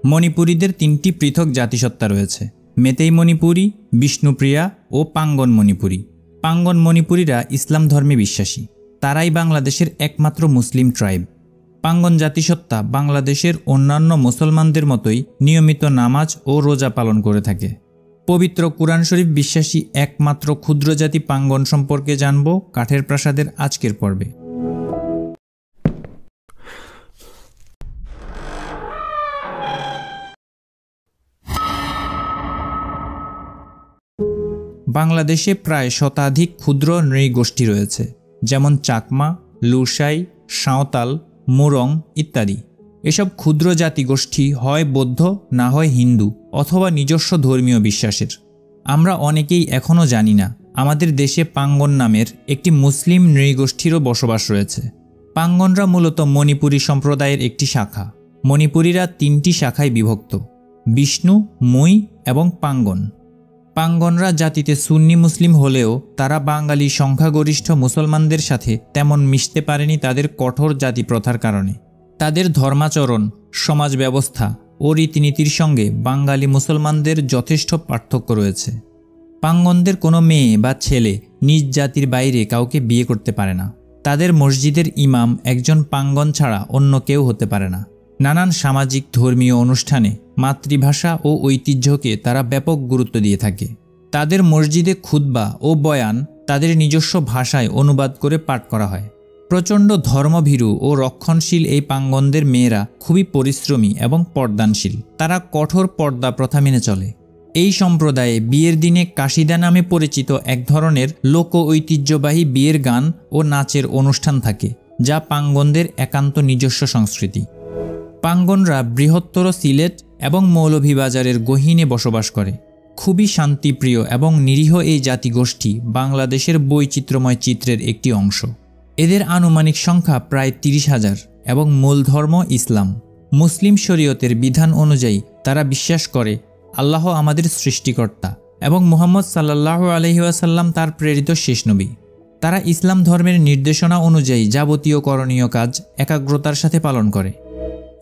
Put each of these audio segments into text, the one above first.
মণিপুরীদের তিনটি পৃথক জাতিসত্তা রয়েছে: মেতেই মণিপুরী, বিষ্ণুপ্রিয়া ও পাঙ্গন মণিপুরী। পাঙ্গন মণিপুরীরা ইসলাম ধর্মে বিশ্বাসী। তারাই বাংলাদেশের একমাত্র মুসলিম ট্রাইব। পাঙ্গন জাতিসত্তা বাংলাদেশের অন্যান্য মুসলমানদের মতোই নিয়মিত নামাজ ও রোজা পালন করে থাকে। পবিত্র কুরআন শরীফ বিশ্বাসী একমাত্র ক্ষুদ্র জাতি পাঙ্গন সম্পর্কে জানব কাঠের প্রাসাদের আজকের পর্বে। বাংলাদেশে প্রায় শতাধিক ক্ষুদ্র নৃগোষ্ঠী রয়েছে, যেমন চাকমা, লুসাই, সাঁওতাল, মুরং ইত্যাদি। এসব ক্ষুদ্র জাতিগোষ্ঠী হয় বৌদ্ধ, না হয় হিন্দু অথবা নিজস্ব ধর্মীয় বিশ্বাসের। আমরা অনেকেই এখনও জানি না আমাদের দেশে পাঙ্গন নামের একটি মুসলিম নৃগোষ্ঠীরও বসবাস রয়েছে। পাঙ্গনরা মূলত মণিপুরী সম্প্রদায়ের একটি শাখা। মণিপুরীরা তিনটি শাখায় বিভক্ত: বিষ্ণু, মুই এবং পাঙ্গন। পাঙ্গনরা জাতিতে সুন্নি মুসলিম হলেও তারা বাঙালি সংখ্যাগরিষ্ঠ মুসলমানদের সাথে তেমন মিশতে পারেনি তাদের কঠোর জাতি প্রথার কারণে। তাদের ধর্মাচরণ, সমাজ ব্যবস্থা ও রীতিনীতির সঙ্গে বাঙালি মুসলমানদের যথেষ্ট পার্থক্য রয়েছে। পাঙ্গনদের কোনো মেয়ে বা ছেলে নিজ জাতির বাইরে কাউকে বিয়ে করতে পারে না। তাদের মসজিদের ইমাম একজন পাঙ্গন ছাড়া অন্য কেউ হতে পারে না। নানান সামাজিক ধর্মীয় অনুষ্ঠানে মাতৃভাষা ও ঐতিহ্যকে তারা ব্যাপক গুরুত্ব দিয়ে থাকে। তাদের মসজিদে খুতবা ও বয়ান তাদের নিজস্ব ভাষায় অনুবাদ করে পাঠ করা হয়। প্রচণ্ড ধর্মভীরু ও রক্ষণশীল এই পাঙ্গনদের মেয়েরা খুবই পরিশ্রমী এবং পর্দানশীল। তারা কঠোর পর্দা প্রথা মেনে চলে। এই সম্প্রদায়ে বিয়ের দিনে কাশিদা নামে পরিচিত এক ধরনের লোক ঐতিহ্যবাহী বিয়ের গান ও নাচের অনুষ্ঠান থাকে, যা পাঙ্গনদের একান্ত নিজস্ব সংস্কৃতি। পাঙ্গনরা বৃহত্তর সিলেট এবং মৌলভীবাজারের গহীনে বসবাস করে। খুবই শান্তিপ্রিয় এবং নিরীহ এই জাতিগোষ্ঠী বাংলাদেশের বৈচিত্র্যময় চিত্রের একটি অংশ। এদের আনুমানিক সংখ্যা প্রায় 30,000 এবং মূল ধর্ম ইসলাম। মুসলিম শরীয়তের বিধান অনুযায়ী তারা বিশ্বাস করে আল্লাহ আমাদের সৃষ্টিকর্তা এবং মুহাম্মদ সাল্লাল্লাহু আলাইহি ওয়াসাল্লাম তার প্রেরিত শেষ নবী। তারা ইসলাম ধর্মের নির্দেশনা অনুযায়ী যাবতীয় করণীয় কাজ একাগ্রতার সাথে পালন করে।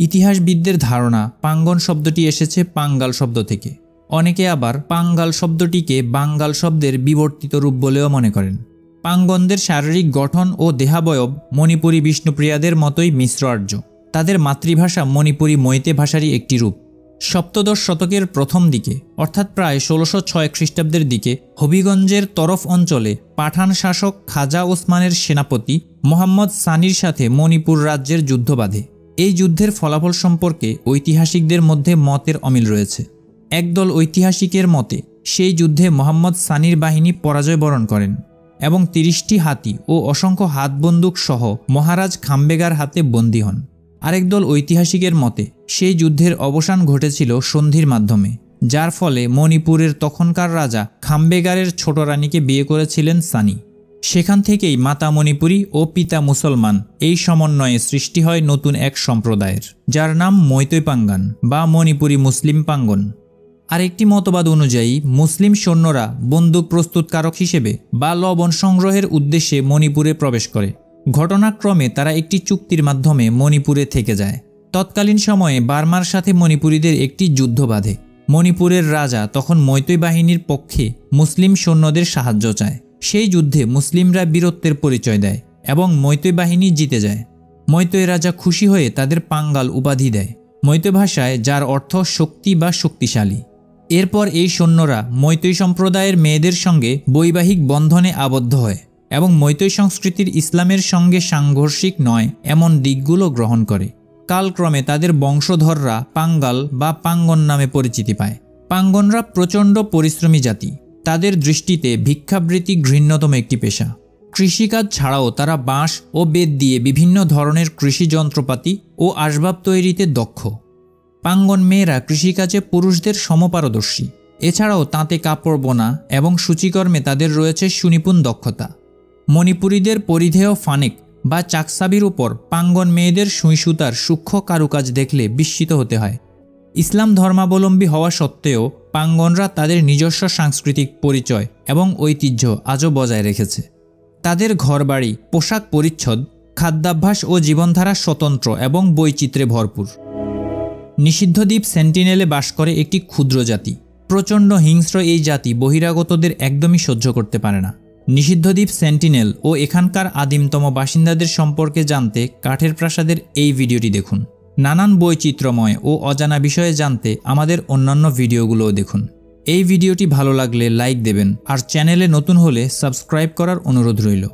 ইতিহাসবিদদের ধারণা পাঙ্গন শব্দটি এসেছে পাঙ্গাল শব্দ থেকে। অনেকে আবার পাঙ্গাল শব্দটিকে বাঙ্গাল শব্দের বিবর্তিত রূপ বলেও মনে করেন। পাঙ্গনদের শারীরিক গঠন ও দেহাবয়ব মণিপুরী বিষ্ণুপ্রিয়াদের মতোই মিশ্র আর্য। তাদের মাতৃভাষা মণিপুরী মৈতে ভাষারই একটি রূপ। সপ্তদশ শতকের প্রথম দিকে অর্থাৎ প্রায় 1606 খ্রিস্টাব্দের দিকে হবিগঞ্জের তরফ অঞ্চলে পাঠান শাসক খাজা ওসমানের সেনাপতি মোহাম্মদ সানির সাথে মণিপুর রাজ্যের যুদ্ধ বাধে। এই যুদ্ধের ফলাফল সম্পর্কে ঐতিহাসিকদের মধ্যে মতের অমিল রয়েছে। একদল ঐতিহাসিকের মতে সেই যুদ্ধে মোহাম্মদ সানির বাহিনী পরাজয় বরণ করেন এবং 30টি হাতি ও অসংখ্য হাত বন্দুক সহ মহারাজ খাম্বেগার হাতে বন্দী হন। আরেক দল ঐতিহাসিকের মতে সেই যুদ্ধের অবসান ঘটেছিল সন্ধির মাধ্যমে, যার ফলে মণিপুরের তখনকার রাজা খাম্বেগারের ছোট রানীকে বিয়ে করেছিলেন সানি। সেখান থেকেই মাতা মণিপুরী ও পিতা মুসলমান এই সমন্বয়ে সৃষ্টি হয় নতুন এক সম্প্রদায়ের, যার নাম মৈতৈ পাঙ্গান বা মণিপুরী মুসলিম পাঙ্গন। আরেকটি মতবাদ অনুযায়ী মুসলিম সৈন্যরা বন্দুক প্রস্তুতকারক হিসেবে বা লবণ সংগ্রহের উদ্দেশ্যে মণিপুরে প্রবেশ করে। ঘটনাক্রমে তারা একটি চুক্তির মাধ্যমে মণিপুরে থেকে যায়। তৎকালীন সময়ে বার্মার সাথে মণিপুরীদের একটি যুদ্ধ বাধে। মণিপুরের রাজা তখন মৈতৈ বাহিনীর পক্ষে মুসলিম সৈন্যদের সাহায্য চায়। সেই যুদ্ধে মুসলিমরা বীরত্বের পরিচয় দেয় এবং মৈতৈ বাহিনী জিতে যায়। মৈতৈ রাজা খুশি হয়ে তাদের পাঙ্গাল উপাধি দেয়, মৈতৈ ভাষায় যার অর্থ শক্তি বা শক্তিশালী। এরপর এই সৈন্যরা মৈতৈ সম্প্রদায়ের মেয়েদের সঙ্গে বৈবাহিক বন্ধনে আবদ্ধ হয় এবং মৈতৈ সংস্কৃতির ইসলামের সঙ্গে সাংঘর্ষিক নয় এমন দিকগুলো গ্রহণ করে। কালক্রমে তাদের বংশধররা পাঙ্গাল বা পাঙ্গন নামে পরিচিতি পায়। পাঙ্গনরা প্রচণ্ড পরিশ্রমী জাতি। তাদের দৃষ্টিতে ভিক্ষাবৃত্তি ঘৃণ্যতম একটি পেশা। কৃষিকাজ ছাড়াও তারা বাঁশ ও বেত দিয়ে বিভিন্ন ধরনের কৃষি যন্ত্রপাতি ও আসবাব তৈরিতে দক্ষ। পাঙ্গন মেয়েরা কৃষিকাজে পুরুষদের সমপারদর্শী। এছাড়াও তাঁতে কাপড় বোনা এবং সূচিকর্মে তাদের রয়েছে সুনিপুণ দক্ষতা। মণিপুরীদের পরিধেয় ফানেক বা চাকসাবির উপর পাঙ্গন মেয়েদের সুঁই সুতার সূক্ষ্ম কারুকাজ দেখলে বিস্মিত হতে হয়। ইসলাম ধর্মাবলম্বী হওয়া সত্ত্বেও পাঙ্গনরা তাদের নিজস্ব সাংস্কৃতিক পরিচয় এবং ঐতিহ্য আজও বজায় রেখেছে। তাদের ঘরবাড়ি, পোশাক পরিচ্ছদ, খাদ্যাভ্যাস ও জীবনধারা স্বতন্ত্র এবং বৈচিত্র্যে ভরপুর। নিষিদ্ধ দ্বীপ সেন্টিনেলে বাস করে একটি ক্ষুদ্র জাতি। প্রচণ্ড হিংস্র এই জাতি বহিরাগতদের একদমই সহ্য করতে পারে না। নিষিদ্ধ দ্বীপ সেন্টিনেল ও এখানকার আদিমতম বাসিন্দাদের সম্পর্কে জানতে কাঠের প্রাসাদের এই ভিডিওটি দেখুন। নানান বৈচিত্র্যময় ও অজানা বিষয়ে জানতে আমাদের অন্যান্য ভিডিওগুলোও দেখুন। এই ভিডিওটি ভালো লাগলে লাইক দেবেন আর চ্যানেলে নতুন হলে সাবস্ক্রাইব করার অনুরোধ রইল।